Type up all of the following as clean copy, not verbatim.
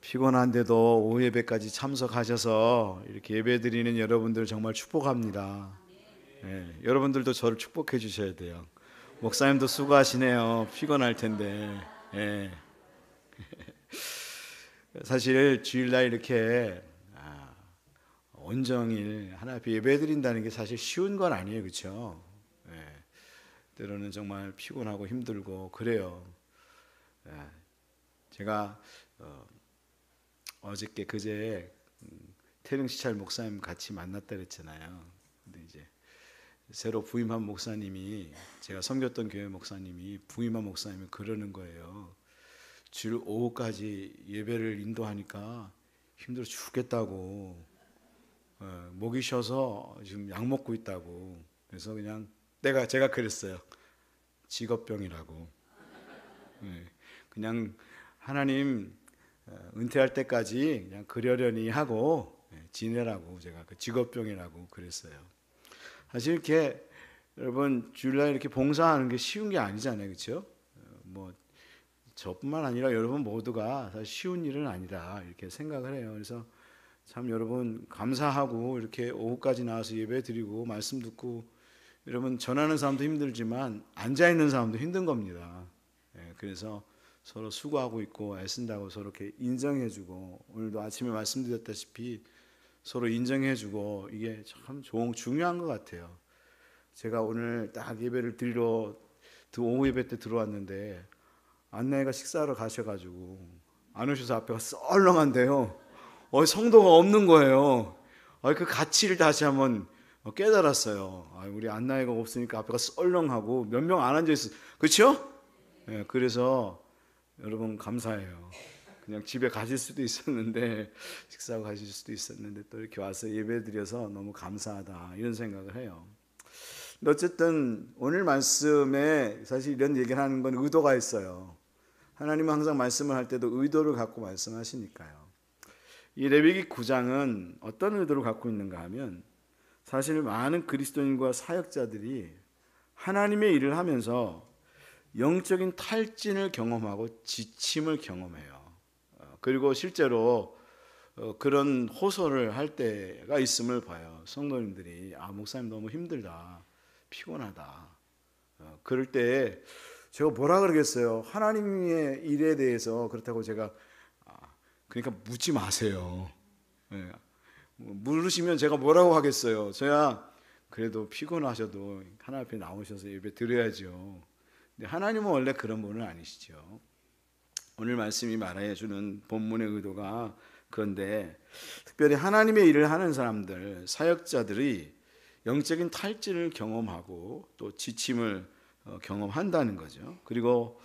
피곤한데도 오후 예배까지 참석하셔서 이렇게 예배드리는 여러분들 정말 축복합니다. 예, 여러분들도 저를 축복해 주셔야 돼요. 목사님도 수고하시네요. 피곤할 텐데. 예. 사실 주일날 이렇게 온정일 하나 앞에 예배드린다는 게 사실 쉬운 건 아니에요, 그렇죠? 예, 때로는 정말 피곤하고 힘들고 그래요. 예, 제가 어저께 그제 태릉시찰 목사님 같이 만났다 그랬잖아요. 근데 이제 새로 부임한 목사님이, 제가 섬겼던 교회 목사님이, 부임한 목사님이 그러는 거예요. 주일 오후까지 예배를 인도하니까 힘들어 죽겠다고, 목이 쉬어서 지금 약 먹고 있다고. 그래서 그냥 제가 그랬어요. 직업병이라고. 그냥 하나님 은퇴할 때까지 그냥 그러려니 하고 지내라고, 제가 그 직업병이라고 그랬어요. 사실 이렇게 여러분 주일날 이렇게 봉사하는 게 쉬운 게 아니잖아요, 그렇죠? 뭐 저뿐만 아니라 여러분 모두가 사실 쉬운 일은 아니다 이렇게 생각을 해요. 그래서 참 여러분 감사하고 이렇게 오후까지 나와서 예배 드리고 말씀 듣고, 여러분 전하는 사람도 힘들지만 앉아 있는 사람도 힘든 겁니다. 그래서 서로 수고하고 있고 애쓴다고 서로 이렇게 인정해주고, 오늘도 아침에 말씀드렸다시피 서로 인정해주고, 이게 참 중요한 것 같아요. 제가 오늘 딱 예배를 드리러 오후 예배 때 들어왔는데 안나이가 식사하러 가셔가지고 안 오셔서 앞에가 썰렁한데요. 성도가 없는 거예요. 그 가치를 다시 한번 깨달았어요. 우리 안나이가 없으니까 앞에가 썰렁하고 몇 명 안 앉아 있어, 그렇죠? 그래서 여러분 감사해요. 그냥 집에 가실 수도 있었는데, 식사하고 가실 수도 있었는데 또 이렇게 와서 예배 드려서 너무 감사하다 이런 생각을 해요. 근데 어쨌든 오늘 말씀에 사실 이런 얘기를 하는 건 의도가 있어요. 하나님은 항상 말씀을 할 때도 의도를 갖고 말씀하시니까요. 이 레위기 9장은 어떤 의도를 갖고 있는가 하면, 사실 많은 그리스도인과 사역자들이 하나님의 일을 하면서 영적인 탈진을 경험하고 지침을 경험해요. 그리고 실제로 그런 호소를 할 때가 있음을 봐요. 성도님들이 목사님 너무 힘들다, 피곤하다. 그럴 때 제가 뭐라 그러겠어요? 하나님의 일에 대해서 그렇다고 제가 그러니까 묻지 마세요. 물으시면 제가 뭐라고 하겠어요? 저야 그래도 피곤하셔도 하나님 앞에 나오셔서 예배 드려야죠. 근데 하나님은 원래 그런 분은 아니시죠. 오늘 말씀이 말해 주는 본문의 의도가 그런데, 특별히 하나님의 일을 하는 사람들, 사역자들이 영적인 탈진을 경험하고 또 지침을 경험한다는 거죠. 그리고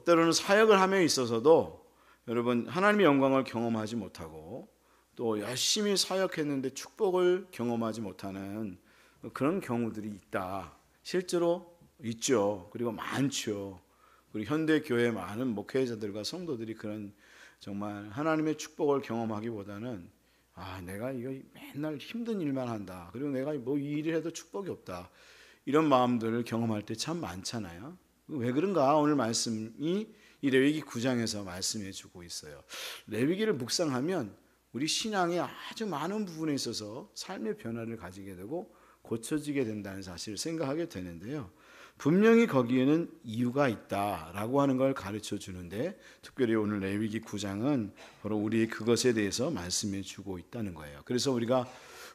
때로는 사역을 함에 있어서도 여러분 하나님의 영광을 경험하지 못하고 또 열심히 사역했는데 축복을 경험하지 못하는 그런 경우들이 있다. 실제로 있죠. 그리고 많죠. 그리고 현대 교회 많은 목회자들과 성도들이 그런 정말 하나님의 축복을 경험하기보다는 내가 이거 맨날 힘든 일만 한다, 그리고 내가 뭐 이 일을 해도 축복이 없다, 이런 마음들을 경험할 때 참 많잖아요. 왜 그런가? 오늘 말씀이 이 레위기 9장에서 말씀해 주고 있어요. 레위기를 묵상하면 우리 신앙의 아주 많은 부분에 있어서 삶의 변화를 가지게 되고 고쳐지게 된다는 사실을 생각하게 되는데요. 분명히 거기에는 이유가 있다라고 하는 걸 가르쳐 주는데, 특별히 오늘 레위기 9장은 바로 우리 그것에 대해서 말씀해 주고 있다는 거예요. 그래서 우리가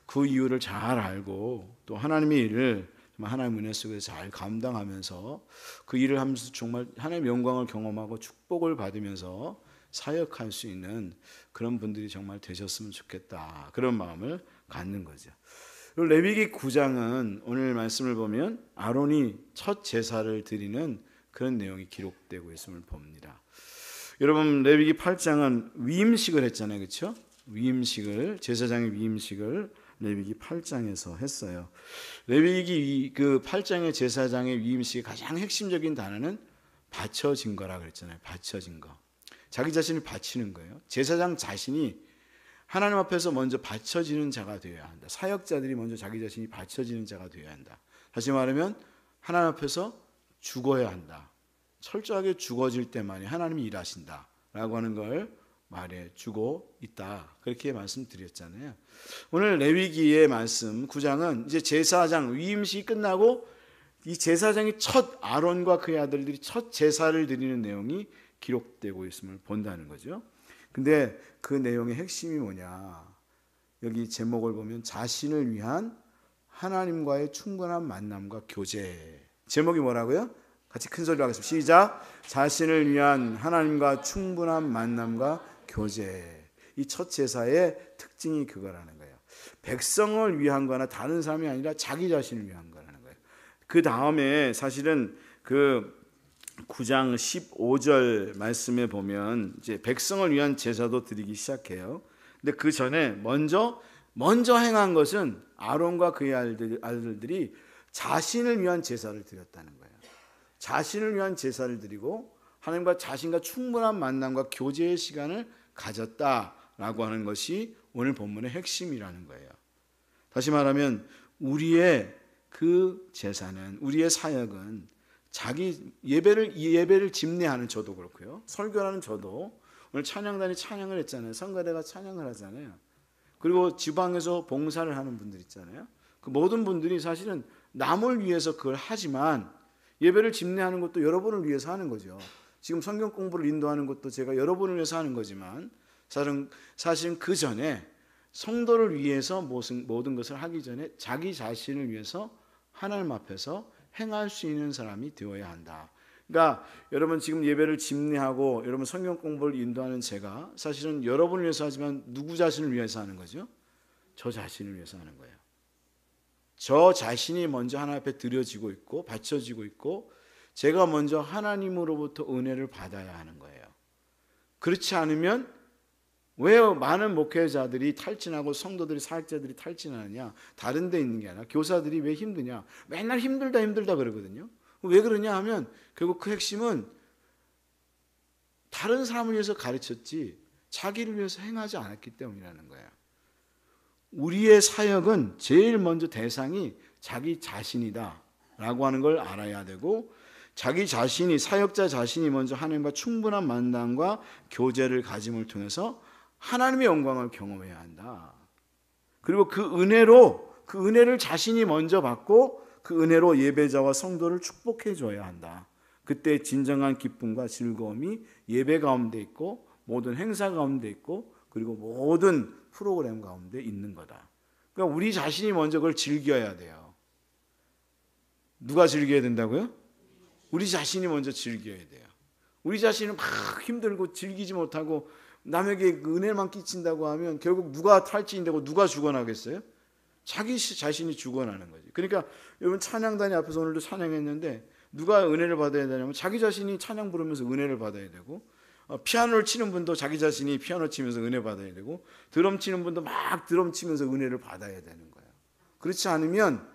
그 이유를 잘 알고 또 하나님의 일을 하나님의 은혜 속에서 잘 감당하면서 그 일을 하면서 정말 하나님의 영광을 경험하고 축복을 받으면서 사역할 수 있는 그런 분들이 정말 되셨으면 좋겠다, 그런 마음을 갖는 거죠. 레위기 9장은 오늘 말씀을 보면 아론이 첫 제사를 드리는 그런 내용이 기록되고 있음을 봅니다. 여러분 레위기 8장은 위임식을 했잖아요, 그렇죠? 위임식을, 제사장의 위임식을 레위기 8장에서 했어요. 레위기 그 8장의 제사장의 위임식의 가장 핵심적인 단어는 바쳐진 거라 그랬잖아요. 바쳐진 거. 자기 자신을 바치는 거예요. 제사장 자신이 하나님 앞에서 먼저 바쳐지는 자가 되어야 한다. 사역자들이 먼저 자기 자신이 바쳐지는 자가 되어야 한다. 다시 말하면 하나님 앞에서 죽어야 한다. 철저하게 죽어질 때만이 하나님이 일하신다 라고 하는 걸 말해주고 있다. 그렇게 말씀드렸잖아요. 오늘 레위기의 말씀 9장은 이제 제사장 위임식이 끝나고 이 제사장이 첫 아론과 그의 아들들이 첫 제사를 드리는 내용이 기록되고 있음을 본다는 거죠. 근데 그 내용의 핵심이 뭐냐? 여기 제목을 보면 자신을 위한 하나님과의 충분한 만남과 교제. 제목이 뭐라고요? 같이 큰 소리로 하겠습니다. 시작. 자신을 위한 하나님과 충분한 만남과 교제. 이 첫 제사의 특징이 그거라는 거예요. 백성을 위한 거나 다른 사람이 아니라 자기 자신을 위한 거라는 거예요. 그 다음에 사실은 그 9장 15절 말씀에 보면 이제 백성을 위한 제사도 드리기 시작해요. 근데 그 전에 먼저 행한 것은 아론과 그의 아들들이 자신을 위한 제사를 드렸다는 거예요. 자신을 위한 제사를 드리고 하나님과 자신과 충분한 만남과 교제의 시간을 가졌다라고 하는 것이 오늘 본문의 핵심이라는 거예요. 다시 말하면 우리의 그 제사는, 우리의 사역은 자기 예배를 집례하는 저도 그렇고요. 설교하는 저도 오늘 찬양단이 찬양을 했잖아요. 성가대가 찬양을 하잖아요. 그리고 지방에서 봉사를 하는 분들 있잖아요. 그 모든 분들이 사실은 남을 위해서 그걸 하지만 예배를 집례하는 것도 여러분을 위해서 하는 거죠. 지금 성경 공부를 인도하는 것도 제가 여러분을 위해서 하는 거지만 사실은 그 전에 성도를 위해서 모든 것을 하기 전에 자기 자신을 위해서 하나님 앞에서 행할 수 있는 사람이 되어야 한다. 그러니까 여러분 지금 예배를 집례하고 여러분 성경 공부를 인도하는 제가 사실은 여러분을 위해서 하지만 누구 자신을 위해서 하는 거죠? 저 자신을 위해서 하는 거예요. 저 자신이 먼저 하나님 앞에 드려지고 있고 바쳐지고 있고 제가 먼저 하나님으로부터 은혜를 받아야 하는 거예요. 그렇지 않으면 왜 많은 목회자들이 탈진하고 성도들이 사역자들이 탈진하느냐? 다른 데 있는 게 아니라 교사들이 왜 힘드냐? 맨날 힘들다 그러거든요. 왜 그러냐 하면 결국 그 핵심은 다른 사람을 위해서 가르쳤지 자기를 위해서 행하지 않았기 때문이라는 거예요. 우리의 사역은 제일 먼저 대상이 자기 자신이다 라고 하는 걸 알아야 되고 자기 자신이 사역자 자신이 먼저 하나님과 충분한 만남과 교제를 가짐을 통해서 하나님의 영광을 경험해야 한다. 그리고 그 은혜를 자신이 먼저 받고 그 은혜로 예배자와 성도를 축복해 줘야 한다. 그때 진정한 기쁨과 즐거움이 예배 가운데 있고 모든 행사 가운데 있고 그리고 모든 프로그램 가운데 있는 거다. 그러니까 우리 자신이 먼저 그걸 즐겨야 돼요. 누가 즐겨야 된다고요? 우리 자신이 먼저 즐겨야 돼요. 우리 자신은 막 힘들고 즐기지 못하고 남에게 그 은혜만 끼친다고 하면 결국 누가 탈진되고 누가 죽어나겠어요? 자기 자신이 죽어나는 거지. 그러니까 여러분 찬양단이 앞에서 오늘도 찬양했는데 누가 은혜를 받아야 되냐면 자기 자신이 찬양 부르면서 은혜를 받아야 되고 피아노를 치는 분도 자기 자신이 피아노 치면서 은혜 받아야 되고 드럼 치는 분도 막 드럼 치면서 은혜를 받아야 되는 거예요. 그렇지 않으면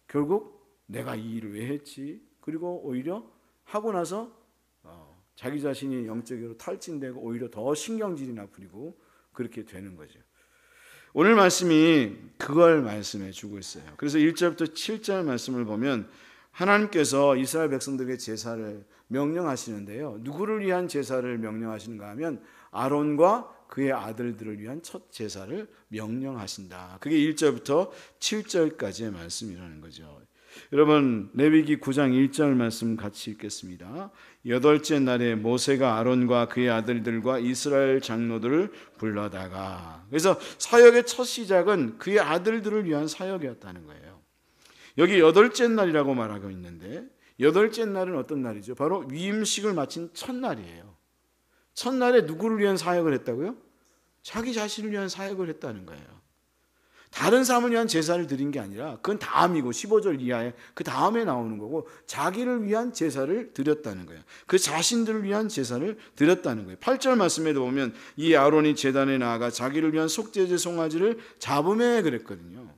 결국 내가 이 일을 왜 했지? 그리고 오히려 하고 나서 자기 자신이 영적으로 탈진되고 오히려 더 신경질이나 부리고 그렇게 되는 거죠. 오늘 말씀이 그걸 말씀해 주고 있어요. 그래서 1절부터 7절 말씀을 보면 하나님께서 이스라엘 백성들에게 제사를 명령하시는데요. 누구를 위한 제사를 명령하시는가 하면 아론과 그의 아들들을 위한 첫 제사를 명령하신다. 그게 1절부터 7절까지의 말씀이라는 거죠. 여러분 레위기 9장 1절 말씀 같이 읽겠습니다. 8째 날에 모세가 아론과 그의 아들들과 이스라엘 장로들을 불러다가 그래서 사역의 첫 시작은 그의 아들들을 위한 사역이었다는 거예요. 여기 8째 날이라고 말하고 있는데 8째 날은 어떤 날이죠? 바로 위임식을 마친 첫날이에요. 첫날에 누구를 위한 사역을 했다고요? 자기 자신을 위한 사역을 했다는 거예요. 다른 사람을 위한 제사를 드린 게 아니라 그건 다음이고 15절 이하에 그 다음에 나오는 거고 자기를 위한 제사를 드렸다는 거예요. 그 자신들을 위한 제사를 드렸다는 거예요. 8절 말씀에도 보면 이 아론이 제단에 나아가 자기를 위한 속죄제 송아지를 잡으매 그랬거든요.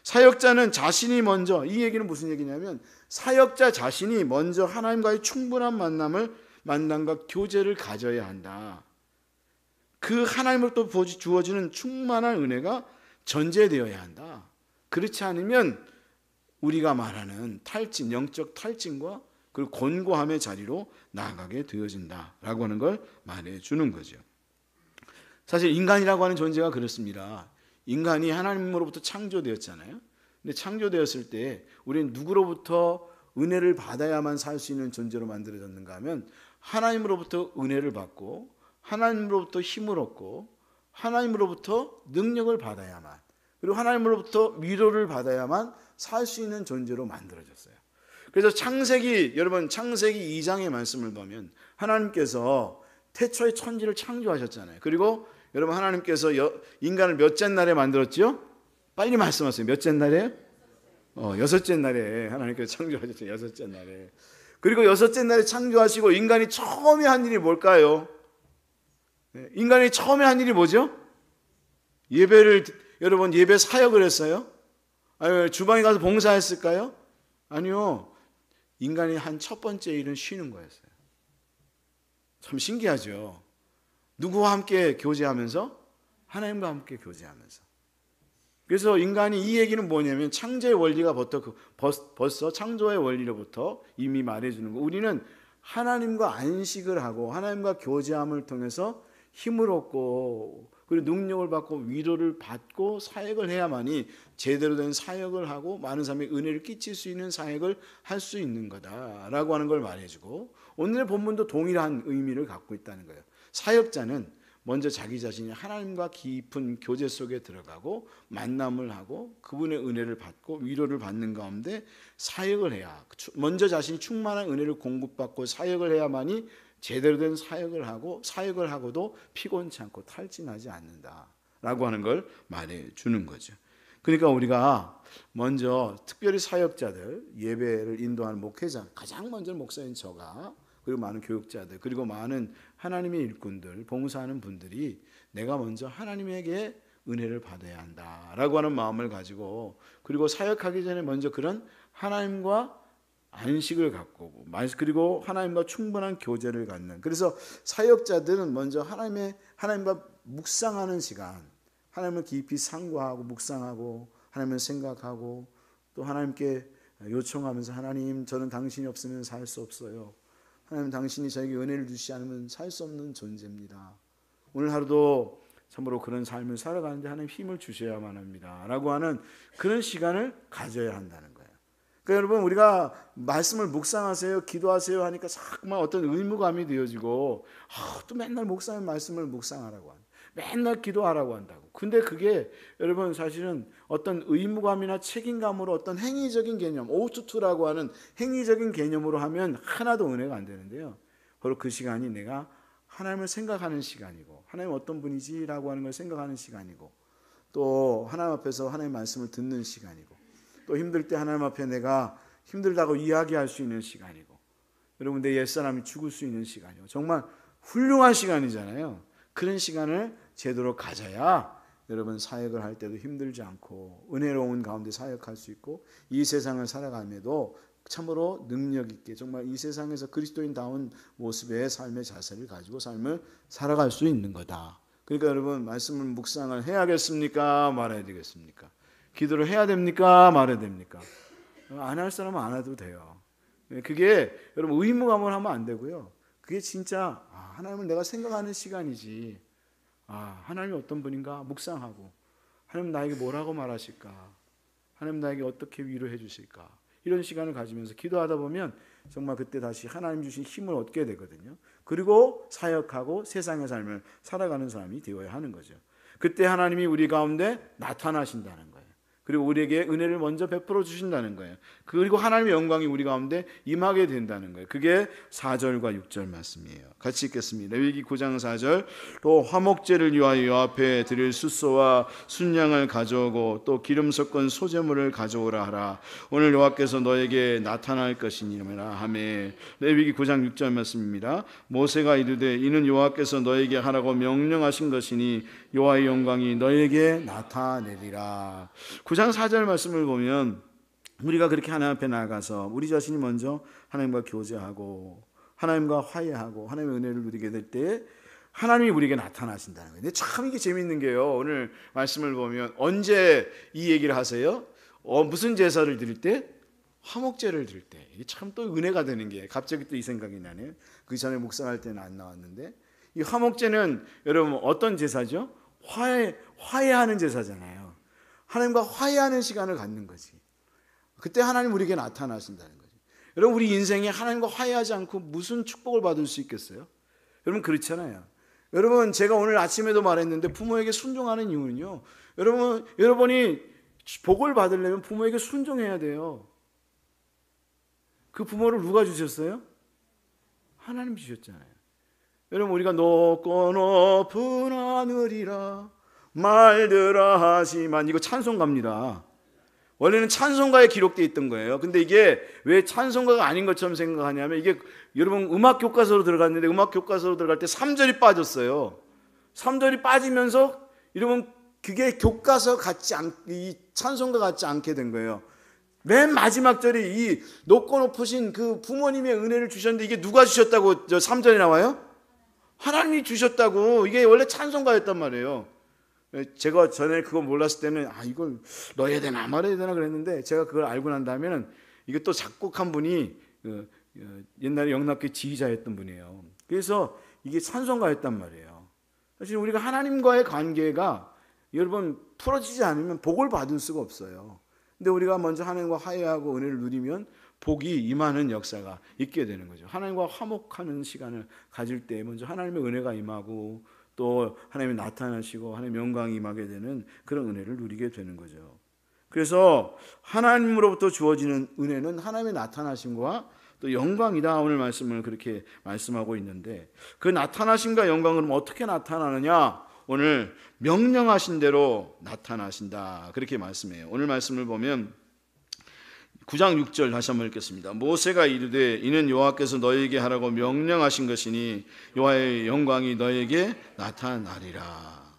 사역자는 자신이 먼저 이 얘기는 무슨 얘기냐면 사역자 자신이 먼저 하나님과의 충분한 만남과 교제를 가져야 한다. 그 하나님으로부터 주어지는 충만한 은혜가 전제되어야 한다. 그렇지 않으면 우리가 말하는 탈진, 영적 탈진과 그리고 곤고함의 자리로 나아가게 되어진다라고 하는 걸 말해주는 거죠. 사실 인간이라고 하는 존재가 그렇습니다. 인간이 하나님으로부터 창조되었잖아요. 근데 창조되었을 때 우리는 누구로부터 은혜를 받아야만 살 수 있는 존재로 만들어졌는가 하면 하나님으로부터 은혜를 받고 하나님으로부터 힘을 얻고 하나님으로부터 능력을 받아야만, 그리고 하나님으로부터 위로를 받아야만 살 수 있는 존재로 만들어졌어요. 그래서 여러분 창세기 2장의 말씀을 보면 하나님께서 태초에 천지를 창조하셨잖아요. 그리고 여러분 하나님께서 인간을 몇째 날에 만들었죠? 빨리 말씀하세요. 몇째 날에? 여섯째 날에 하나님께서 창조하셨어요. 여섯째 날에. 그리고 여섯째 날에 창조하시고 인간이 처음에 한 일이 뭘까요? 인간이 처음에 한 일이 뭐죠? 여러분 예배 사역을 했어요? 아니면 주방에 가서 봉사했을까요? 아니요. 인간이 한 첫 번째 일은 쉬는 거였어요. 참 신기하죠. 누구와 함께 교제하면서? 하나님과 함께 교제하면서. 그래서 인간이 이 얘기는 뭐냐면 창조의 원리가 벌써 창조의 원리로부터 이미 말해주는 거. 우리는 하나님과 안식을 하고 하나님과 교제함을 통해서 힘을 얻고 그리고 능력을 받고 위로를 받고 사역을 해야만이 제대로 된 사역을 하고 많은 사람에게 은혜를 끼칠 수 있는 사역을 할 수 있는 거다라고 하는 걸 말해주고, 오늘의 본문도 동일한 의미를 갖고 있다는 거예요. 사역자는 먼저 자기 자신이 하나님과 깊은 교제 속에 들어가고 만남을 하고 그분의 은혜를 받고 위로를 받는 가운데 사역을 해야, 먼저 자신이 충만한 은혜를 공급받고 사역을 해야만이 제대로 된 사역을 하고 사역을 하고도 피곤치 않고 탈진하지 않는다라고 하는 걸 말해주는 거죠. 그러니까 우리가 먼저 특별히 사역자들, 예배를 인도하는 목회자, 가장 먼저 목사인 저가, 그리고 많은 교육자들, 그리고 많은 하나님의 일꾼들, 봉사하는 분들이 내가 먼저 하나님에게 은혜를 받아야 한다라고 하는 마음을 가지고, 그리고 사역하기 전에 먼저 그런 하나님과 안식을 갖고, 그리고 하나님과 충분한 교제를 갖는, 그래서 사역자들은 먼저 하나님과 묵상하는 시간, 하나님을 깊이 상고하고 묵상하고 하나님을 생각하고 또 하나님께 요청하면서, 하나님 저는 당신이 없으면 살 수 없어요. 하나님 당신이 저에게 은혜를 주시지 않으면 살 수 없는 존재입니다. 오늘 하루도 참으로 그런 삶을 살아가는데 하나님 힘을 주셔야만 합니다 라고 하는 그런 시간을 가져야 한다는 거예요. 그러니까 여러분, 우리가 말씀을 묵상하세요, 기도하세요 하니까 자꾸만 어떤 의무감이 되어지고, 또 맨날 목사님 말씀을 묵상하라고 한다, 맨날 기도하라고 한다고. 근데 그게 여러분 사실은 어떤 의무감이나 책임감으로 어떤 행위적인 개념, 오투투라고 하는 행위적인 개념으로 하면 하나도 은혜가 안 되는데요, 바로 그 시간이 내가 하나님을 생각하는 시간이고, 하나님 어떤 분이지라고 하는 걸 생각하는 시간이고, 또 하나님 앞에서 하나님의 말씀을 듣는 시간이고, 또 힘들 때 하나님 앞에 내가 힘들다고 이야기할 수 있는 시간이고, 여러분 내 옛사람이 죽을 수 있는 시간이고, 정말 훌륭한 시간이잖아요. 그런 시간을 제대로 가져야 여러분 사역을 할 때도 힘들지 않고 은혜로운 가운데 사역할 수 있고, 이 세상을 살아가면도 참으로 능력 있게 정말 이 세상에서 그리스도인다운 모습의 삶의 자세를 가지고 삶을 살아갈 수 있는 거다. 그러니까 여러분, 말씀을 묵상을 해야겠습니까? 말아야 되겠습니까? 기도를 해야 됩니까? 말아야 됩니까? 안 할 사람은 안 해도 돼요. 그게 여러분 의무감을 하면 안 되고요. 그게 진짜 하나님을 내가 생각하는 시간이지, 하나님이 어떤 분인가 묵상하고, 하나님 나에게 뭐라고 말하실까, 하나님 나에게 어떻게 위로해 주실까, 이런 시간을 가지면서 기도하다 보면 정말 그때 다시 하나님 주신 힘을 얻게 되거든요. 그리고 사역하고 세상의 삶을 살아가는 사람이 되어야 하는 거죠. 그때 하나님이 우리 가운데 나타나신다는 거예요. 그리고 우리에게 은혜를 먼저 베풀어 주신다는 거예요. 그리고 하나님의 영광이 우리 가운데 임하게 된다는 거예요. 그게 4절과 6절 말씀이에요. 같이 읽겠습니다. 레위기 9장 4절. 또 화목제를 위하여 여 앞에 드릴 숫소와 순양을 가져오고 또 기름 섞은 소제물을 가져오라 하라. 오늘 여호와께서 너에게 나타날 것이니라 하매. 레위기 9장 6절 말씀입니다. 모세가 이르되 이는 여호와께서 너에게 하라고 명령하신 것이니 여호와의 영광이 너에게 나타내리라. 9장 4절 말씀을 보면 우리가 그렇게 하나님 앞에 나가서 우리 자신이 먼저 하나님과 교제하고 하나님과 화해하고 하나님의 은혜를 누리게 될 때 하나님이 우리에게 나타나신다는 거예요. 근데 참 이게 재밌는 게요, 오늘 말씀을 보면 언제 이 얘기를 하세요? 무슨 제사를 드릴 때? 화목제를 드릴 때. 이게 참 또 은혜가 되는 게 갑자기 또 이 생각이 나네요. 그 전에 묵상할 때는 안 나왔는데 이 화목제는 여러분 어떤 제사죠? 화해하는 제사잖아요. 하나님과 화해하는 시간을 갖는 거지. 그때 하나님 우리에게 나타나신다는 거죠. 여러분 우리 인생에 하나님과 화해하지 않고 무슨 축복을 받을 수 있겠어요? 여러분 그렇잖아요. 여러분 제가 오늘 아침에도 말했는데 부모에게 순종하는 이유는요. 여러분이 복을 받으려면 부모에게 순종해야 돼요. 그 부모를 누가 주셨어요? 하나님 주셨잖아요. 여러분 우리가 높고 높은 하늘이라 말들아 하지만 이거 찬송가입니다. 원래는 찬송가에 기록되어 있던 거예요. 근데 이게 왜 찬송가가 아닌 것처럼 생각하냐면 이게 여러분 음악 교과서로 들어갔는데 음악 교과서로 들어갈 때 3절이 빠졌어요. 3절이 빠지면서 여러분 그게 교과서 같지 이 찬송가 같지 않게 된 거예요. 맨 마지막 절이 이 높고 높으신 그 부모님의 은혜를 주셨는데 이게 누가 주셨다고 3절에 나와요? 하나님이 주셨다고. 이게 원래 찬송가였단 말이에요. 제가 전에 그거 몰랐을 때는 이걸 넣어야 되나 말아야 되나 그랬는데 제가 그걸 알고 난 다음에는 이게 또 작곡한 분이 옛날에 영락교회 지휘자였던 분이에요. 그래서 이게 찬송가였단 말이에요. 사실 우리가 하나님과의 관계가 여러분 풀어지지 않으면 복을 받을 수가 없어요. 근데 우리가 먼저 하나님과 화해하고 은혜를 누리면 복이 임하는 역사가 있게 되는 거죠. 하나님과 화목하는 시간을 가질 때 먼저 하나님의 은혜가 임하고 또 하나님이 나타나시고 하나님의 영광이 임하게 되는 그런 은혜를 누리게 되는 거죠. 그래서 하나님으로부터 주어지는 은혜는 하나님의 나타나심과 또 영광이다. 오늘 말씀을 그렇게 말씀하고 있는데 그 나타나심과 영광은 어떻게 나타나느냐? 오늘 명령하신 대로 나타나신다. 그렇게 말씀해요. 오늘 말씀을 보면 9장 6절 다시 한번 읽겠습니다. 모세가 이르되 이는 여호와께서 너희에게 하라고 명령하신 것이니 여호와의 영광이 너희에게 나타나리라.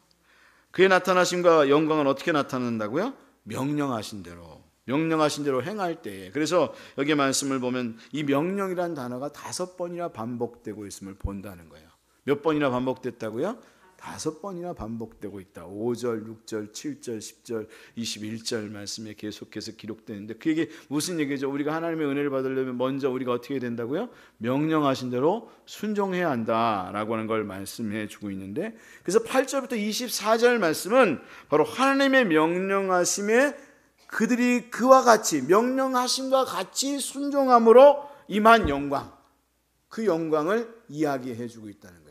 그의 나타나심과 영광은 어떻게 나타난다고요? 명령하신 대로 행할 때에. 그래서 여기 말씀을 보면 이 명령이라는 단어가 5번이나 반복되고 있음을 본다는 거예요. 몇 번이나 반복됐다고요? 5번이나 반복되고 있다. 5절, 6절, 7절, 10절, 21절 말씀에 계속해서 기록되는데 그게 무슨 얘기죠? 우리가 하나님의 은혜를 받으려면 먼저 우리가 어떻게 해야 된다고요? 명령하신 대로 순종해야 한다라고 하는 걸 말씀해 주고 있는데 그래서 8절부터 24절 말씀은 바로 하나님의 명령하심에 그들이 그와 같이 명령하심과 같이 순종함으로 임한 영광, 그 영광을 이야기해 주고 있다는 거예요.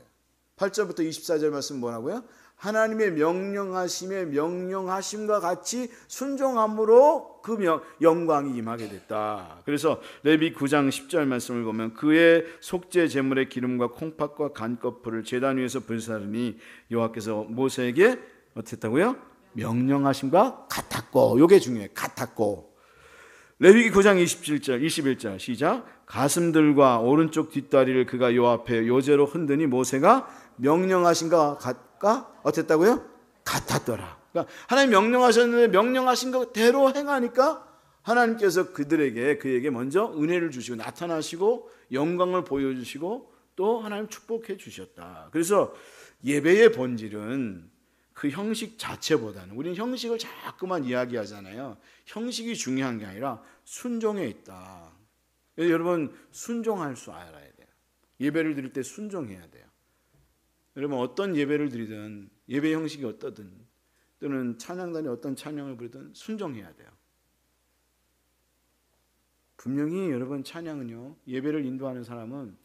8절부터 24절 말씀 뭐라고요? 하나님의 명령하심과 같이 순종함으로 그 영광이 임하게 됐다. 그래서 레위 9장 10절 말씀을 보면 그의 속죄 제물의 기름과 콩팥과 간꺼풀을 제단 위에서 불사르니 여호와께서 모세에게 어떻게 했다고요? 명령하심과 같았고. 이게 중요해요. 같았고. 레위기 9장 21절 시작. 가슴들과 오른쪽 뒷다리를 그가 요 앞에 요제로 흔드니 모세가 명령하신 것과 어땠다고요? 같았더라. 그러니까 하나님 명령하셨는데 명령하신 것대로 행하니까 하나님께서 그에게 먼저 은혜를 주시고 나타나시고 영광을 보여주시고 또 하나님 축복해 주셨다. 그래서 예배의 본질은 그 형식 자체보다는 우리는 형식을 자꾸만 이야기하잖아요. 형식이 중요한 게 아니라 순종에 있다. 여러분 순종할 줄 알아야 돼요. 예배를 드릴 때 순종해야 돼요. 여러분 어떤 예배를 드리든 예배 형식이 어떠든 또는 찬양단이 어떤 찬양을 부르든 순종해야 돼요. 분명히 여러분 찬양은요 예배를 인도하는 사람은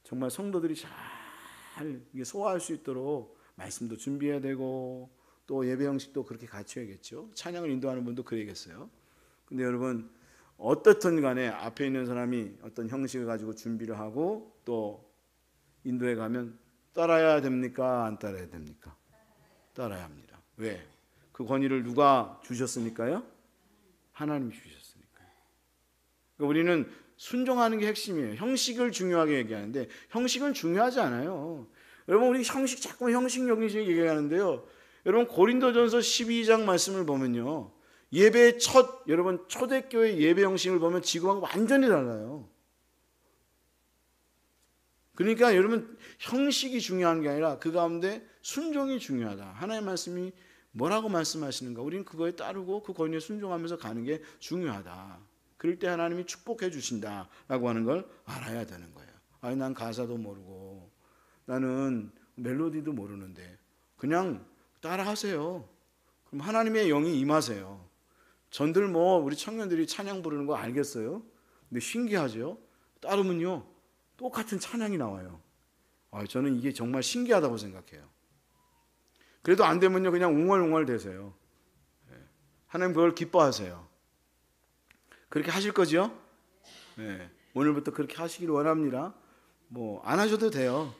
정말 성도들이 잘 소화할 수 있도록 말씀도 준비해야 되고 또 예배 형식도 그렇게 갖춰야겠죠. 찬양을 인도하는 분도 그래야겠어요. 근데 여러분 어떻든 간에 앞에 있는 사람이 어떤 형식을 가지고 준비를 하고 또 인도에 가면 따라야 됩니까? 안 따라야 됩니까? 따라야 합니다. 왜? 그 권위를 누가 주셨으니까요? 하나님이 주셨으니까요. 그러니까 우리는 순종하는 게 핵심이에요. 형식을 중요하게 얘기하는데 형식은 중요하지 않아요. 여러분 우리 자꾸 형식 얘기하는데요. 여러분 고린도전서 12장 말씀을 보면요. 예배의 여러분 초대교회 예배 형식을 보면 지금하고 완전히 달라요. 그러니까 여러분 형식이 중요한 게 아니라 그 가운데 순종이 중요하다. 하나님의 말씀이 뭐라고 말씀하시는가? 우리는 그거에 따르고 그 권위에 순종하면서 가는 게 중요하다. 그럴 때 하나님이 축복해 주신다라고 하는 걸 알아야 되는 거예요. 아니 난 가사도 모르고 나는 멜로디도 모르는데 그냥 따라하세요. 그럼 하나님의 영이 임하세요. 전들 우리 청년들이 찬양 부르는 거 알겠어요? 근데 신기하죠? 따르면요 똑같은 찬양이 나와요. 저는 이게 정말 신기하다고 생각해요. 그래도 안 되면요 그냥 웅얼웅얼 대세요. 하나님 그걸 기뻐하세요. 그렇게 하실 거죠? 네. 오늘부터 그렇게 하시기를 원합니다. 안 하셔도 돼요.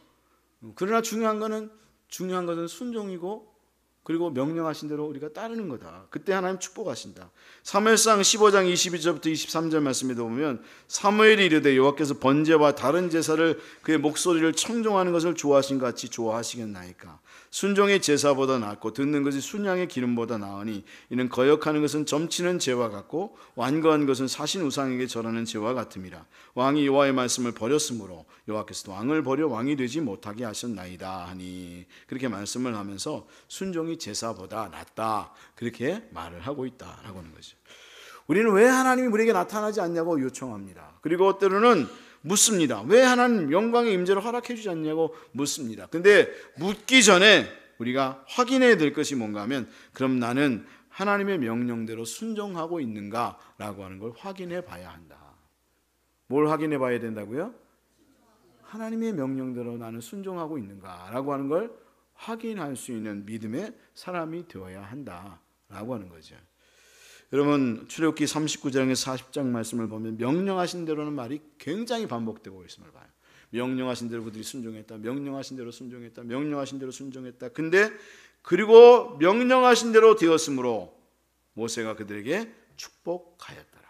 그러나 중요한 것은 순종이고 그리고 명령하신 대로 우리가 따르는 거다. 그때 하나님 축복하신다. 사무엘상 15장 22절부터 23절 말씀에도 보면 사무엘이 이르되 여호와께서 번제와 다른 제사를 그의 목소리를 청종하는 것을 좋아하신 같이 좋아하시겠나이까. 순종의 제사보다 낫고 듣는 것이 순양의 기름보다 나으니 이는 거역하는 것은 점치는 죄와 같고 완고한 것은 사신 우상에게 절하는 죄와 같음이라. 왕이 여호와의 말씀을 버렸으므로 여호와께서도 왕을 버려 왕이 되지 못하게 하셨나이다 하니, 그렇게 말씀을 하면서 순종이 제사보다 낫다 그렇게 말을 하고 있다라고 하는 거죠. 우리는 왜 하나님이 우리에게 나타나지 않냐고 요청합니다. 그리고 때로는 묻습니다. 왜 하나님 영광의 임재를 허락해 주지 않냐고 묻습니다. 근데 묻기 전에 우리가 확인해야 될 것이 뭔가 하면, 그럼 나는 하나님의 명령대로 순종하고 있는가라고 하는 걸 확인해 봐야 한다. 뭘 확인해 봐야 된다고요? 하나님의 명령대로 나는 순종하고 있는가라고 하는 걸 확인할 수 있는 믿음의 사람이 되어야 한다라고 하는 거죠. 여러분 출애굽기 39장에서 40장 말씀을 보면 명령하신 대로는 말이 굉장히 반복되고 있음을 봐요. 명령하신 대로 그들이 순종했다. 명령하신 대로 순종했다. 명령하신 대로 순종했다. 근데 그리고 명령하신 대로 되었으므로 모세가 그들에게 축복하였더라.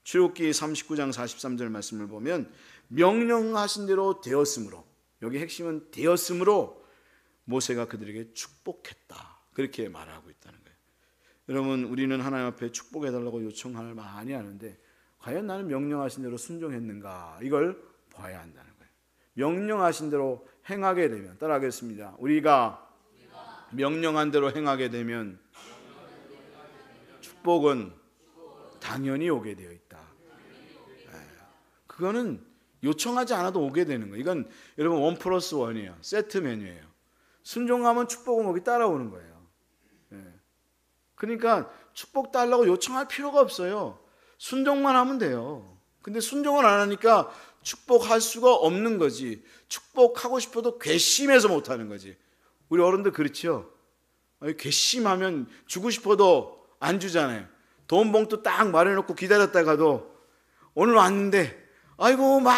출애굽기 39장 43절 말씀을 보면 명령하신 대로 되었으므로, 여기 핵심은 되었으므로 모세가 그들에게 축복했다. 그렇게 말하고 있다는 거예요. 여러분 우리는 하나님 앞에 축복해달라고 요청을 많이 하는데 과연 나는 명령하신 대로 순종했는가, 이걸 봐야 한다는 거예요. 명령하신 대로 행하게 되면, 따라하겠습니다. 우리가 명령한 대로 행하게 되면 축복은 당연히 오게 되어 있다. 그거는 요청하지 않아도 오게 되는 거예요. 이건 여러분 1+1이에요. 세트 메뉴예요. 순종하면 축복은 거기 따라오는 거예요. 그러니까 축복 달라고 요청할 필요가 없어요. 순종만 하면 돼요. 근데 순종을 안 하니까 축복할 수가 없는 거지. 축복하고 싶어도 괘씸해서 못하는 거지. 우리 어른들 그렇죠? 괘씸하면 주고 싶어도 안 주잖아요. 돈 봉투 딱 마련해놓고 기다렸다가도 오늘 왔는데 아이고 막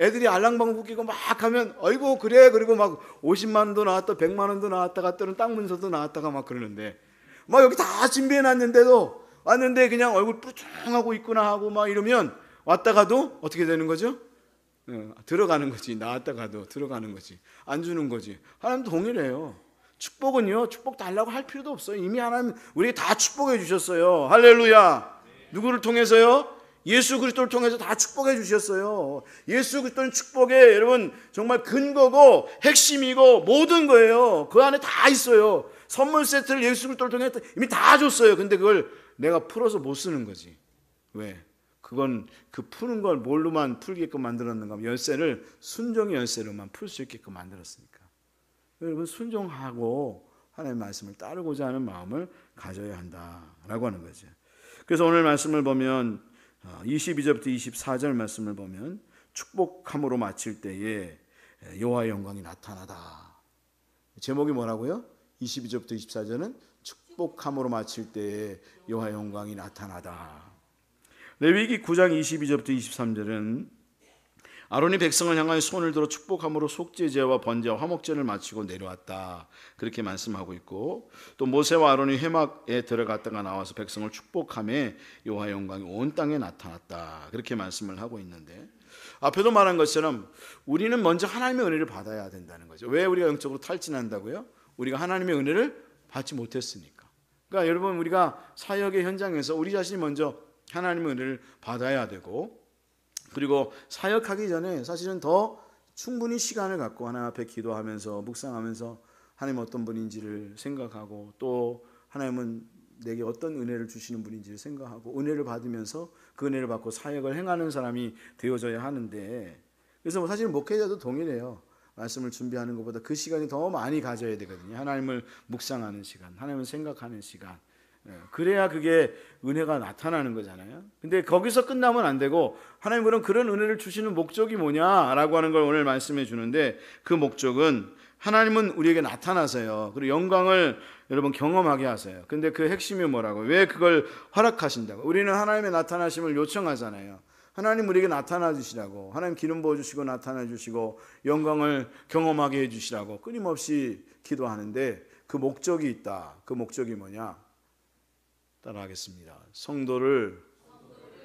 애들이 알랑방구 끼고 막 하면 아이고 그래, 그리고 막 50만 원도 나왔다 100만 원도 나왔다가 때는 땅 문서도 나왔다가 막 그러는데 막 여기 다 준비해놨는데도 왔는데 그냥 얼굴 뿌퉁하고 있구나 하고 막 이러면 왔다가도 어떻게 되는 거죠? 들어가는 거지. 나왔다가도 들어가는 거지. 안 주는 거지. 하나님도 동일해요. 축복은요, 축복 달라고 할 필요도 없어요. 이미 하나님 우리에게 다 축복해 주셨어요. 할렐루야. 누구를 통해서요? 예수 그리스도를 통해서 다 축복해 주셨어요. 예수 그리스도는 축복의 여러분 정말 근거고 핵심이고 모든 거예요. 그 안에 다 있어요. 선물 세트를 예수 그리스도를 통해 이미 다 줬어요. 근데 그걸 내가 풀어서 못 쓰는 거지. 왜? 그건 그 푸는 걸 뭘로만 풀게끔 만들었는가 하면 열쇠를 순종의 열쇠로만 풀 수 있게끔 만들었으니까. 여러분 순종하고 하나님의 말씀을 따르고자 하는 마음을 가져야 한다라고 하는 거죠. 그래서 오늘 말씀을 보면 22절부터 24절 말씀을 보면 축복함으로 마칠 때에 여호와의 영광이 나타나다. 제목이 뭐라고요? 22절부터 24절은 축복함으로 마칠 때에 여호와의 영광이 나타나다. 레위기 9장 22절부터 23절은 아론이 백성을 향하여 손을 들어 축복함으로 속죄제와 번제와 화목제를 마치고 내려왔다. 그렇게 말씀하고 있고, 또 모세와 아론이 회막에 들어갔다가 나와서 백성을 축복함에 여호와의 영광이 온 땅에 나타났다. 그렇게 말씀을 하고 있는데, 앞에도 말한 것처럼 우리는 먼저 하나님의 은혜를 받아야 된다는 거죠. 왜 우리가 영적으로 탈진한다고요? 우리가 하나님의 은혜를 받지 못했으니까. 그러니까 여러분 우리가 사역의 현장에서 우리 자신이 먼저 하나님의 은혜를 받아야 되고, 그리고 사역하기 전에 사실은 더 충분히 시간을 갖고 하나님 앞에 기도하면서 묵상하면서 하나님 어떤 분인지를 생각하고, 또 하나님은 내게 어떤 은혜를 주시는 분인지를 생각하고 은혜를 받으면서 그 은혜를 받고 사역을 행하는 사람이 되어져야 하는데, 그래서 사실 목회자도 동일해요. 말씀을 준비하는 것보다 그 시간이 더 많이 가져야 되거든요. 하나님을 묵상하는 시간, 하나님을 생각하는 시간. 그래야 그게 은혜가 나타나는 거잖아요. 근데 거기서 끝나면 안 되고, 하나님 그런 은혜를 주시는 목적이 뭐냐라고 하는 걸 오늘 말씀해 주는데, 그 목적은 하나님은 우리에게 나타나세요. 그리고 영광을 여러분 경험하게 하세요. 근데 그 핵심이 뭐라고? 왜 그걸 허락하신다고? 우리는 하나님의 나타나심을 요청하잖아요. 하나님 우리에게 나타나 주시라고, 하나님 기름 부어 주시고 나타나 주시고 영광을 경험하게 해 주시라고 끊임없이 기도하는데, 그 목적이 있다. 그 목적이 뭐냐? 따라하겠습니다. 성도를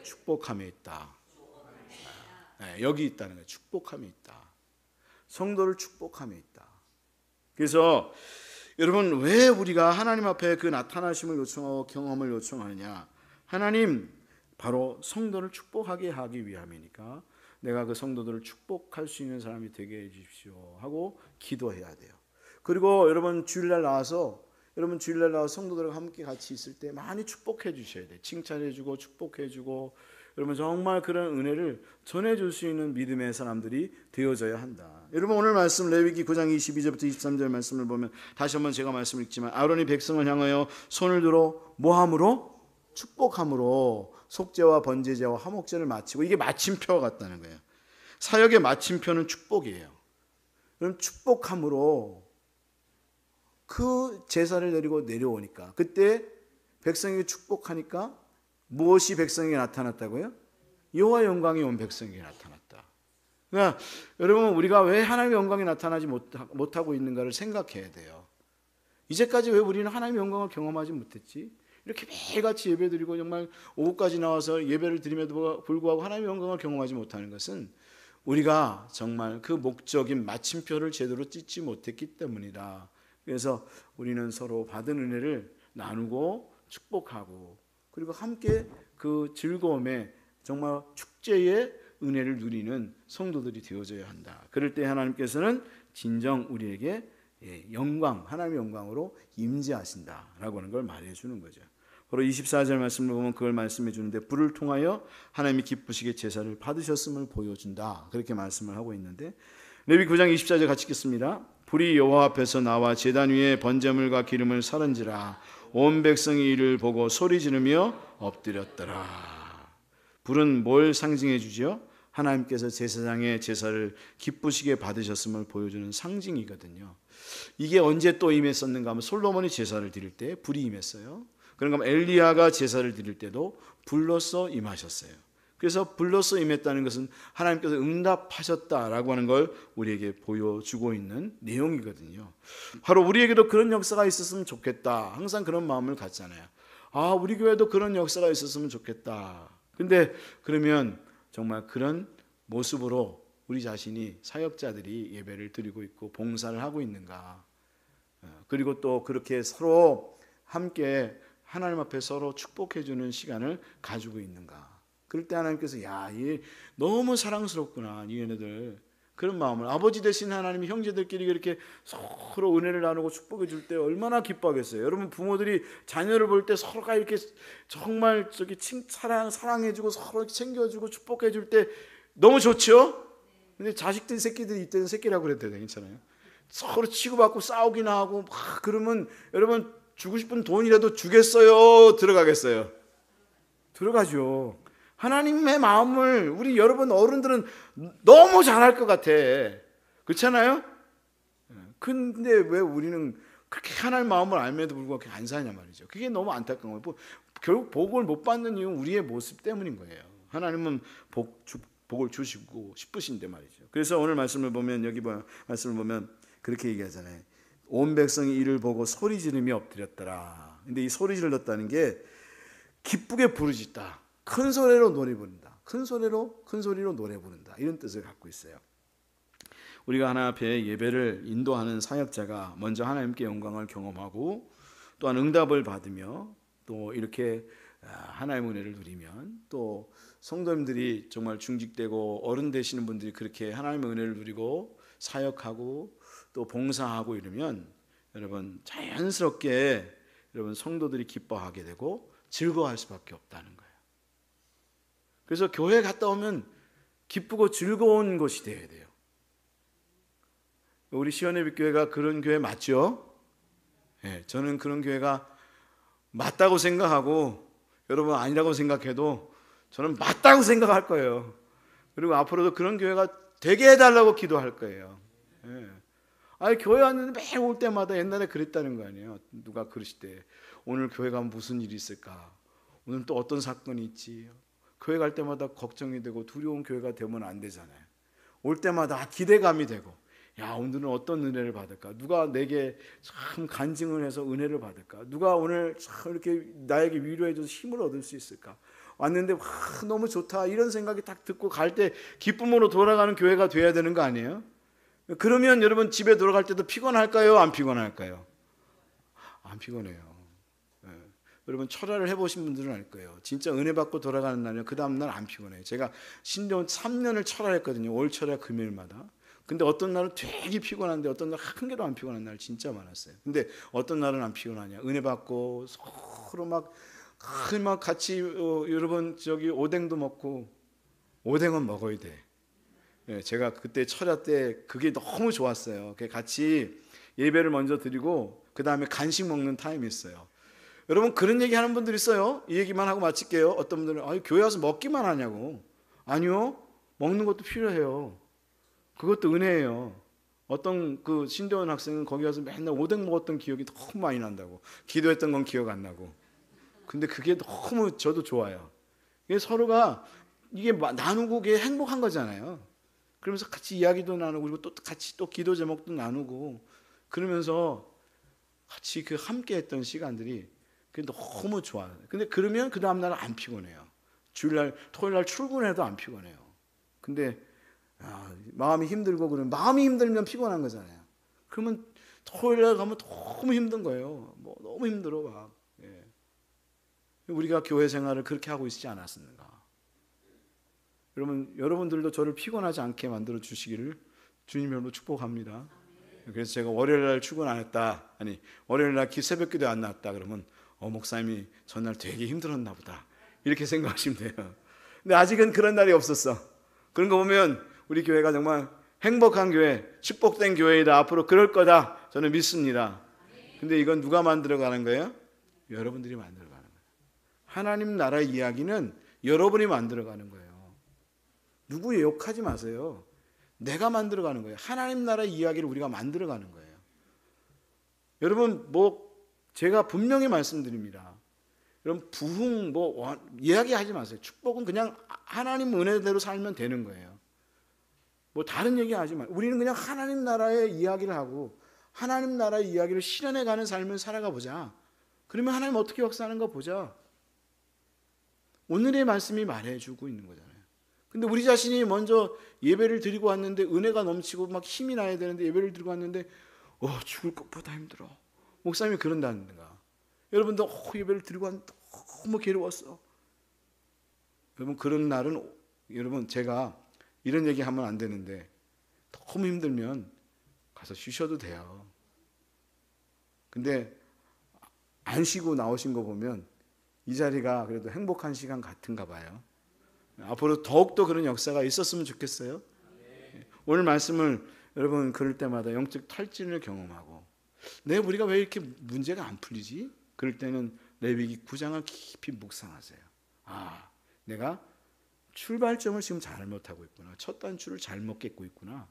축복함에 있다. 여기 있다는 거예요. 축복함에 있다. 성도를 축복함에 있다. 그래서 여러분, 왜 우리가 하나님 앞에 그 나타나심을 요청하고 경험을 요청하느냐? 하나님, 바로 성도를 축복하게 하기 위함이니까 내가 그 성도들을 축복할 수 있는 사람이 되게 해 주십시오 하고 기도해야 돼요. 그리고 여러분 주일날 나와서 성도들과 함께 같이 있을 때 많이 축복해 주셔야 돼요. 칭찬해 주고 축복해 주고, 여러분 정말 그런 은혜를 전해줄 수 있는 믿음의 사람들이 되어져야 한다. 여러분 오늘 말씀 레위기 9장 22절부터 23절 말씀을 보면, 다시 한번 제가 말씀을 읽지만, 아론이 백성을 향하여 손을 들어 뭐함으로? 축복함으로 속죄와 번제제와 화목제를 마치고, 이게 마침표 같다는 거예요. 사역의 마침표는 축복이에요. 그럼 축복함으로 그 제사를 내리고 내려오니까, 그때 백성에게 축복하니까 무엇이 백성에게 나타났다고요? 여호와의 영광이 온 백성에게 나타났다. 그러니까 여러분, 우리가 왜 하나님의 영광이 나타나지 못하고 있는가를 생각해야 돼요. 이제까지 왜 우리는 하나님의 영광을 경험하지 못했지? 이렇게 매일같이 예배드리고 정말 오후까지 나와서 예배를 드림에도 불구하고 하나님의 영광을 경험하지 못하는 것은 우리가 정말 그 목적인 마침표를 제대로 찢지 못했기 때문이다. 그래서 우리는 서로 받은 은혜를 나누고 축복하고, 그리고 함께 그 즐거움에 정말 축제의 은혜를 누리는 성도들이 되어져야 한다. 그럴 때 하나님께서는 진정 우리에게 영광, 하나님의 영광으로 임재하신다라고 하는 걸 말해 주는 거죠. 바로 24절 말씀을 보면 그걸 말씀해 주는데, 불을 통하여 하나님이 기쁘시게 제사를 받으셨음을 보여준다. 그렇게 말씀을 하고 있는데, 레위기 9장 24절 같이 읽겠습니다. 불이 여호와 앞에서 나와 제단 위에 번제물과 기름을 사른지라 온 백성이 이를 보고 소리 지르며 엎드렸더라. 불은 뭘 상징해 주지요? 하나님께서 제사장의 제사를 기쁘시게 받으셨음을 보여주는 상징이거든요. 이게 언제 또 임했었는가 하면, 솔로몬이 제사를 드릴 때 불이 임했어요. 그런가 하면 엘리야가 제사를 드릴 때도 불로써 임하셨어요. 그래서 불로써 임했다는 것은 하나님께서 응답하셨다라고 하는 걸 우리에게 보여주고 있는 내용이거든요. 바로 우리에게도 그런 역사가 있었으면 좋겠다. 항상 그런 마음을 갖잖아요. 아, 우리 교회도 그런 역사가 있었으면 좋겠다. 근데 그러면 정말 그런 모습으로 우리 자신이, 사역자들이 예배를 드리고 있고 봉사를 하고 있는가? 그리고 또 그렇게 서로 함께 하나님 앞에 서로 축복해 주는 시간을 가지고 있는가? 그럴 때 하나님께서, 야, 얘 너무 사랑스럽구나, 이 얘네들. 그런 마음을, 아버지 되신 하나님이 형제들끼리 이렇게 서로 은혜를 나누고 축복해 줄 때 얼마나 기뻐하겠어요. 여러분 부모들이 자녀를 볼 때 서로가 이렇게 정말 사랑해주고 서로 챙겨주고 축복해 줄 때 너무 좋죠. 근데 자식들 새끼들이 이때는 새끼라고 그래도 괜찮아요. 서로 치고받고 싸우기나 하고 막 그러면 여러분 주고 싶은 돈이라도 주겠어요? 들어가겠어요? 들어가죠. 하나님의 마음을 우리 여러분 어른들은 너무 잘할 것 같아. 그렇잖아요? 근데 왜 우리는 그렇게 하나님 마음을 알면도 불구하고 안 사냐 말이죠. 그게 너무 안타까운 거예요. 결국 복을 못 받는 이유는 우리의 모습 때문인 거예요. 하나님은 복을 주시고 싶으신데 말이죠. 그래서 오늘 말씀을 보면, 여기 말씀을 보면 그렇게 얘기하잖아요. 온 백성이 이를 보고 소리 지르며 엎드렸더라. 근데 이 소리 질렀다는 게 기쁘게 부르짖다, 큰 소리로 노래 부른다, 큰 소리로 노래 부른다, 이런 뜻을 갖고 있어요. 우리가 하나님 앞에 예배를 인도하는 사역자가 먼저 하나님께 영광을 경험하고 또한 응답을 받으며 또 이렇게 하나님의 은혜를 누리면, 또 성도님들이 정말 중직되고 어른 되시는 분들이 그렇게 하나님의 은혜를 누리고 사역하고 또 봉사하고 이러면 여러분 자연스럽게 여러분 성도들이 기뻐하게 되고 즐거워할 수밖에 없다는 거예요. 그래서 교회 갔다 오면 기쁘고 즐거운 것이 되어야 돼요. 우리 시원예빛교회가 그런 교회 맞죠? 예, 저는 그런 교회가 맞다고 생각하고 여러분 아니라고 생각해도 저는 맞다고 생각할 거예요. 그리고 앞으로도 그런 교회가 되게 해달라고 기도할 거예요. 예. 아니 교회 왔는데 매일 올 때마다 옛날에 그랬다는 거 아니에요. 누가 그러시대. 오늘 교회 가면 무슨 일이 있을까? 오늘 또 어떤 사건이 있지? 교회 갈 때마다 걱정이 되고 두려운 교회가 되면 안 되잖아요. 올 때마다 기대감이 되고, 야 오늘은 어떤 은혜를 받을까? 누가 내게 참 간증을 해서 은혜를 받을까? 누가 오늘 참 이렇게 나에게 위로해줘서 힘을 얻을 수 있을까? 왔는데 와 너무 좋다 이런 생각이 딱 듣고 갈 때 기쁨으로 돌아가는 교회가 돼야 되는 거 아니에요? 그러면 여러분 집에 돌아갈 때도 피곤할까요? 안 피곤할까요? 안 피곤해요. 예. 여러분 철야를 해보신 분들은 알 거예요. 진짜 은혜 받고 돌아가는 날은 그 다음 날 안 피곤해요. 제가 신령 3년을 철야했거든요. 올 철야 금요일마다. 근데 어떤 날은 되게 피곤한데 어떤 날 한 개도 안 피곤한 날 진짜 많았어요. 근데 어떤 날은 안 피곤하냐? 은혜 받고 서로 막 같이 여러분 저기 오뎅도 먹고 오뎅은 먹어야 돼. 예, 제가 그때 철야 때 그게 너무 좋았어요. 같이 예배를 먼저 드리고 그 다음에 간식 먹는 타임이 있어요. 여러분 그런 얘기 하는 분들 있어요. 이 얘기만 하고 마칠게요. 어떤 분들은 아니, 교회 와서 먹기만 하냐고. 아니요, 먹는 것도 필요해요. 그것도 은혜예요. 어떤 그 신대원 학생은 거기 가서 맨날 오뎅 먹었던 기억이 너무 많이 난다고. 기도했던 건 기억 안 나고. 근데 그게 너무 저도 좋아요. 이게 서로가 이게 나누고 그게 행복한 거잖아요. 그러면서 같이 이야기도 나누고 그리고 또 같이 또 기도 제목도 나누고 그러면서 같이 그 함께 했던 시간들이 그게 너무 좋아요. 근데 그러면 그 다음 날은 안 피곤해요. 주일날 토요일날 출근해도 안 피곤해요. 근데 마음이 힘들고 그러면 마음이 힘들면 피곤한 거잖아요. 그러면 토요일날 가면 너무 힘든 거예요. 뭐 너무 힘들어 막. 예. 우리가 교회 생활을 그렇게 하고 있지 않았습니까? 여러분들도 저를 피곤하지 않게 만들어 주시기를 주님 이름으로 축복합니다. 그래서 제가 월요일날 출근 안 했다, 아니 월요일날 새벽 기도에 안 나왔다 그러면 목사님이 전날 되게 힘들었나 보다 이렇게 생각하시면 돼요. 근데 아직은 그런 날이 없었어. 그런 거 보면 우리 교회가 정말 행복한 교회, 축복된 교회이다. 앞으로 그럴 거다 저는 믿습니다. 근데 이건 누가 만들어가는 거예요? 여러분들이 만들어가는 거예요. 하나님 나라의 이야기는 여러분이 만들어가는 거예요. 누구 욕하지 마세요. 내가 만들어가는 거예요. 하나님 나라의 이야기를 우리가 만들어가는 거예요. 여러분 제가 분명히 말씀드립니다. 여러분 부흥 이야기하지 마세요. 축복은 그냥 하나님 은혜대로 살면 되는 거예요. 다른 얘기 하지 마요. 우리는 그냥 하나님 나라의 이야기를 하고 하나님 나라의 이야기를 실현해가는 삶을 살아가 보자. 그러면 하나님 어떻게 역사하는 거 보자. 오늘의 말씀이 말해주고 있는 거잖아요. 근데 우리 자신이 먼저 예배를 드리고 왔는데 은혜가 넘치고 막 힘이 나야 되는데 예배를 드리고 왔는데 죽을 것보다 힘들어. 목사님이 그런다는가. 여러분도 예배를 드리고 왔는데 너무 괴로웠어. 여러분 그런 날은 여러분 제가 이런 얘기 하면 안 되는데 너무 힘들면 가서 쉬셔도 돼요. 근데 안 쉬고 나오신 거 보면 이 자리가 그래도 행복한 시간 같은가 봐요. 앞으로 더욱더 그런 역사가 있었으면 좋겠어요. 오늘 말씀을 여러분 그럴 때마다 영적 탈진을 경험하고 우리가 왜 이렇게 문제가 안 풀리지? 그럴 때는 레위기 9장을 깊이 묵상하세요. 내가 출발점을 지금 잘못하고 있구나. 첫 단추를 잘못 꿰고 있구나.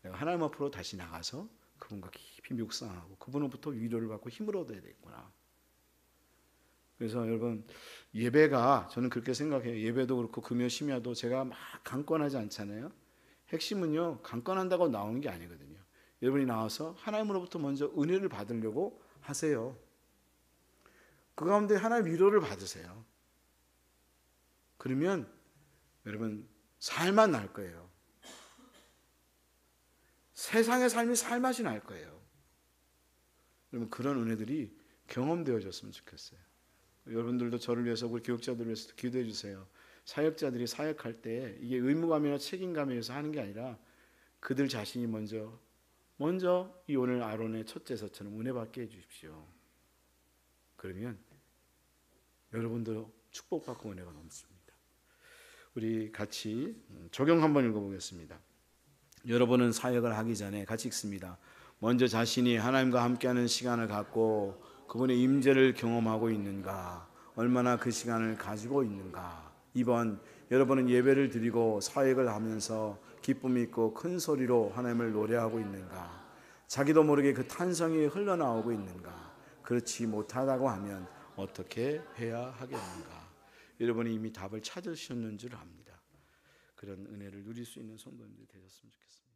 내가 하나님 앞으로 다시 나가서 그분과 깊이 묵상하고 그분으로부터 위로를 받고 힘을 얻어야 되겠구나. 그래서 여러분 예배가 저는 그렇게 생각해요. 예배도 그렇고 금요 심야도 제가 막 강권하지 않잖아요. 핵심은요 강권한다고 나오는 게 아니거든요. 여러분이 나와서 하나님으로부터 먼저 은혜를 받으려고 하세요. 그 가운데 하나님의 위로를 받으세요. 그러면 여러분 살만 날 거예요. 세상의 삶이 살맛이 날 거예요. 여러분 그런 은혜들이 경험되어졌으면 좋겠어요. 여러분들도 저를 위해서 우리 교육자들을 위해서도 기도해 주세요. 사역자들이 사역할 때 이게 의무감이나 책임감에 의해서 하는 게 아니라 그들 자신이 먼저 이 오늘 아론의 첫 제사처럼 은혜 받게 해 주십시오. 그러면 여러분도 축복받고 은혜가 넘칩니다. 우리 같이 적용 한번 읽어보겠습니다. 여러분은 사역을 하기 전에 같이 읽습니다. 먼저 자신이 하나님과 함께하는 시간을 갖고 그분의 임재를 경험하고 있는가, 얼마나 그 시간을 가지고 있는가. 2번, 여러분은 예배를 드리고 사역을 하면서 기쁨 있고 큰 소리로 하나님을 노래하고 있는가, 자기도 모르게 그 탄성이 흘러나오고 있는가. 그렇지 못하다고 하면 어떻게 해야 하겠는가. 여러분이 이미 답을 찾으셨는 줄 압니다. 그런 은혜를 누릴 수 있는 성도님들이 되셨으면 좋겠습니다.